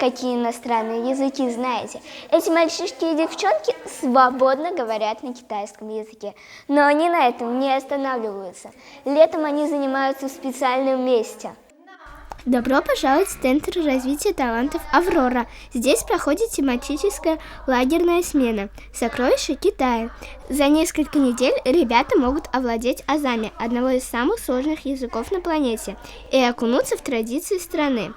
какие иностранные языки знаете? Эти мальчишки и девчонки свободно говорят на китайском языке, но они на этом не останавливаются. Летом они занимаются в специальном месте. Добро пожаловать в Центр развития талантов «Аврора». Здесь проходит тематическая лагерная смена «Сокровища Китая». За несколько недель ребята могут овладеть азами, одного из самых сложных языков на планете, и окунуться в традиции страны.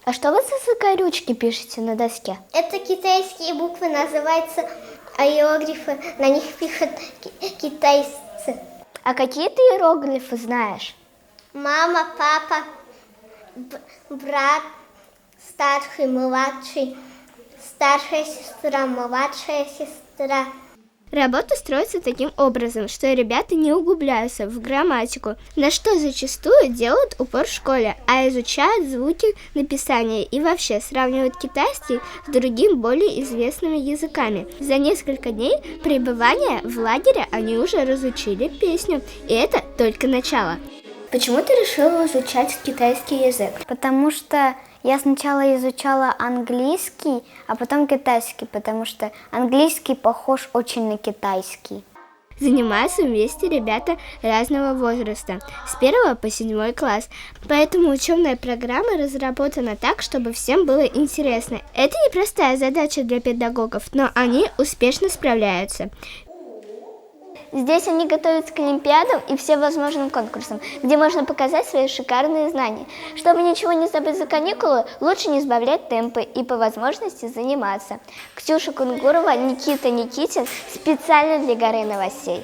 А что вы за закорючки пишете на доске? Это китайские буквы, называются иероглифы, на них пишут китайцы. А какие ты иероглифы знаешь? Мама, папа, брат, старший, младший, старшая сестра, младшая сестра. Работа строится таким образом, что ребята не углубляются в грамматику, на что зачастую делают упор в школе, а изучают звуки написания и вообще сравнивают китайский с другими более известными языками. За несколько дней пребывания в лагере они уже разучили песню, и это только начало. Почему ты решила изучать китайский язык? Потому что я сначала изучала английский, а потом китайский, потому что английский похож очень на китайский. Занимаются вместе ребята разного возраста, с 1 по 7 класс, поэтому учебная программа разработана так, чтобы всем было интересно. Это непростая задача для педагогов, но они успешно справляются. Здесь они готовятся к олимпиадам и всевозможным конкурсам, где можно показать свои шикарные знания. Чтобы ничего не забыть за каникулы, лучше не сбавлять темпы и по возможности заниматься. Ксюша Кунгурова, Никита Никитин специально для Горы новостей.